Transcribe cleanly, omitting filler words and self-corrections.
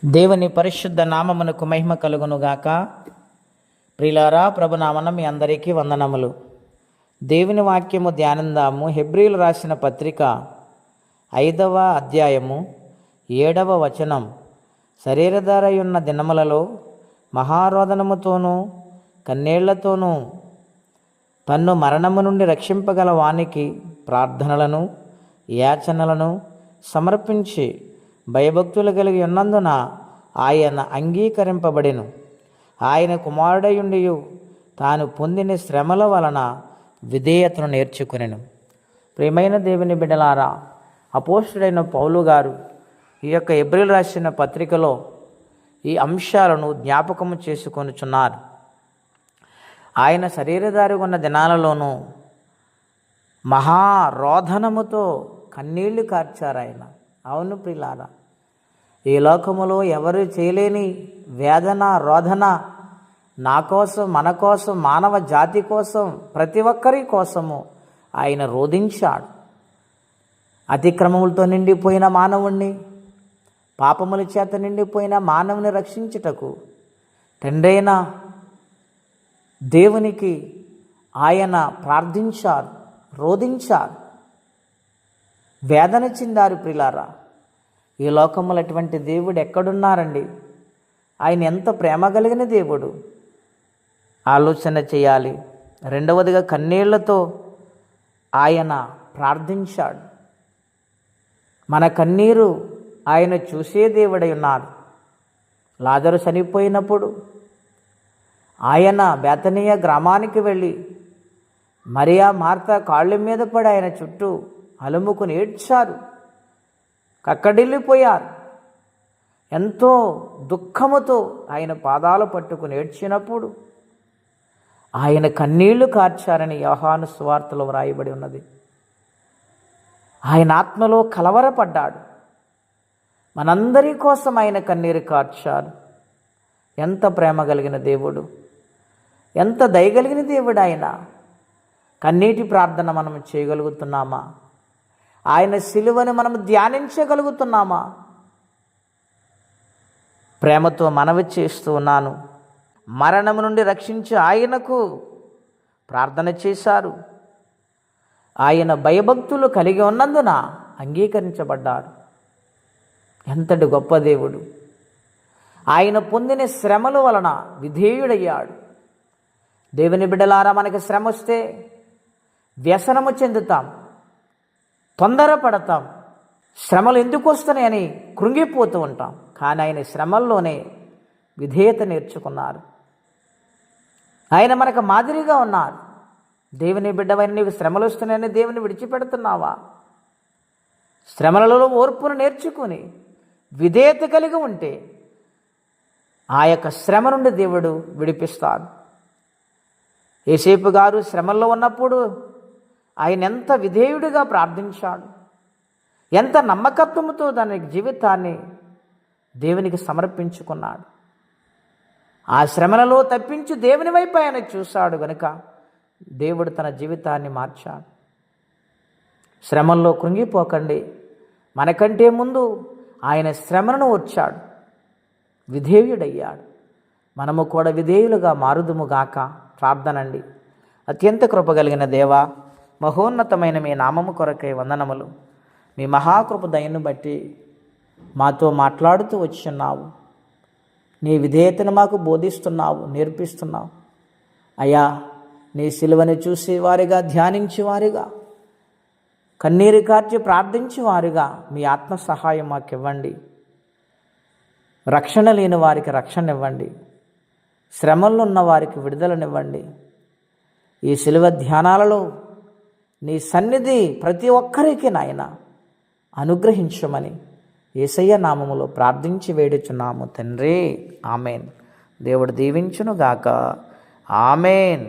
దేవుని పరిశుద్ధ నామమునకు మహిమ కలుగునుగాక. ప్రియులారా, ప్రభునామన మీ అందరికీ వందనములు. దేవుని వాక్యము ధ్యానందాము. హెబ్రీలు రాసిన పత్రిక 5వ అధ్యాయము 7వ వచనం. శరీరధారయున్న దినములలో మహారోదనముతోనూ కన్నీళ్లతోనూ తన్ను మరణము నుండి రక్షింపగల వానికి ప్రార్థనలను యాచనలను సమర్పించి భయభక్తులు కలిగి ఉన్నందున ఆయన అంగీకరింపబడెను. ఆయన కుమారుడయుండియు తాను పొందిన శ్రమల వలన విధేయతను నేర్చుకొనెను. ప్రియమైన దేవుని బిడ్డలారా, అపోస్తుడైన పౌలు గారు ఈ యొక్క హెబ్రీలు రాసిన పత్రికలో ఈ అంశాలను జ్ఞాపకము చేసుకొనుచున్నారు. ఆయన శరీరధారి ఉన్న దినాలలోనూ మహారోధనముతో కన్నీళ్లు కార్చారు ఆయన. అవును ప్రియులారా, ఈ లోకములో ఎవరు చేయలేని వేదన రోదన నా కోసం, మన కోసం, మానవ జాతి కోసం, ప్రతి ఒక్కరి కోసము ఆయన రోధించాడు. అతిక్రమములతో నిండిపోయిన మానవుణ్ణి, పాపముల చేత నిండిపోయిన మానవుని రక్షించుటకు తండ్రైన దేవునికి ఆయన ప్రార్థించారు, రోధించారు, వేదన చెందారు. ప్రియులారా, ఈ లోకములో అటువంటి దేవుడు ఎక్కడున్నారండి? ఆయన ఎంత ప్రేమ కలిగిన దేవుడు ఆలోచన చేయాలి. రెండవదిగా కన్నీళ్లతో ఆయన ప్రార్థించాడు. మన కన్నీరు ఆయన చూసే దేవుడై ఉన్నారు. లాజరు చనిపోయినప్పుడు ఆయన బేతనీయ గ్రామానికి వెళ్ళి మరియా మార్తా కాళ్ళ మీద పడి ఆయన చుట్టూ అలుముకుని ఏడ్చారు, కక్కడిల్లిపోయారు. ఎంతో దుఃఖముతో ఆయన పాదాలు పట్టుకుని ఏడ్చినప్పుడు ఆయన కన్నీళ్లు కార్చారని యోహాను సువార్తలో వ్రాయబడి ఉన్నది. ఆయన ఆత్మలో కలవరపడ్డాడు. మనందరి కోసం ఆయన కన్నీరు కార్చారు. ఎంత ప్రేమ కలిగిన దేవుడు, ఎంత దయగలిగిన దేవుడు ఆయన. కన్నీటి ప్రార్థన మనం చేయగలుగుతున్నామా? ఆయన సిలువను మనం ధ్యానించగలుగుతున్నామా? ప్రేమతో మనవి చేస్తూ ఉన్నాను. మరణము నుండి రక్షించి ఆయనకు ప్రార్థన చేశారు. ఆయన భయభక్తులు కలిగి ఉన్నందున అంగీకరించబడ్డారు. ఎంతటి గొప్ప దేవుడు! ఆయన పొందిన శ్రమల వలన విధేయుడయ్యాడు. దేవుని బిడ్డలారా, మనకి శ్రమ వస్తే వ్యసనము చెందుతాం, తొందరపడతాం, శ్రమలు ఎందుకు వస్తున్నాయని కృంగిపోతూ ఉంటాం. కానీ ఆయన శ్రమల్లోనే విధేయత నేర్చుకున్నారు. ఆయన మనకు మాదిరిగా ఉన్నారు. దేవుని బిడ్డవైన నీవు శ్రమలు వస్తున్నాయని దేవుని విడిచిపెడుతున్నావా? శ్రమలలో ఓర్పును నేర్చుకుని విధేయత కలిగి ఉంటే ఆ యొక్క శ్రమ నుండి దేవుడు విడిపిస్తాడు. యేసేపు గారు శ్రమల్లో ఉన్నప్పుడు ఆయన ఎంత విధేయుడిగా ప్రార్థించాడు, ఎంత నమ్మకత్వముతో దాని జీవితాన్ని దేవునికి సమర్పించుకున్నాడు. ఆ శ్రమలలో తప్పించి దేవుని వైపు ఆయన చూశాడు గనుక దేవుడు తన జీవితాన్ని మార్చాడు. శ్రమల్లో కృంగిపోకండి. మనకంటే ముందు ఆయన శ్రమను వచ్చాడు, విధేయుడయ్యాడు. మనము కూడా విధేయులుగా మారుదుముగాక. ప్రార్థనండి. అత్యంత కృపగలిగిన దేవా, మహోన్నతమైన మీ నామము కొరకై వందనములు. మీ మహాకృప దయను బట్టి మాతో మాట్లాడుతూ వచ్చున్నావు. నీ విధేయతను మాకు బోధిస్తున్నావు, నేర్పిస్తున్నావు. అయ్యా, నీ సిలువను చూసేవారిగా, ధ్యానించేవారిగా, కన్నీరు కార్చి ప్రార్థించేవారిగా మీ ఆత్మ సహాయం మాకు ఇవ్వండి. రక్షణ లేని వారికి రక్షణ ఇవ్వండి. శ్రమల్లో ఉన్న వారికి విడుదలనివ్వండి. ఈ సిలువ ధ్యానాలలో నీ సన్నిధి ప్రతి ఒక్కరికి నాయన అనుగ్రహించమని యేసయ్య నామములో ప్రార్థించి వేడుచున్నాము తండ్రి. ఆమెన్. దేవుడు దీవించునుగాక. ఆమెన్.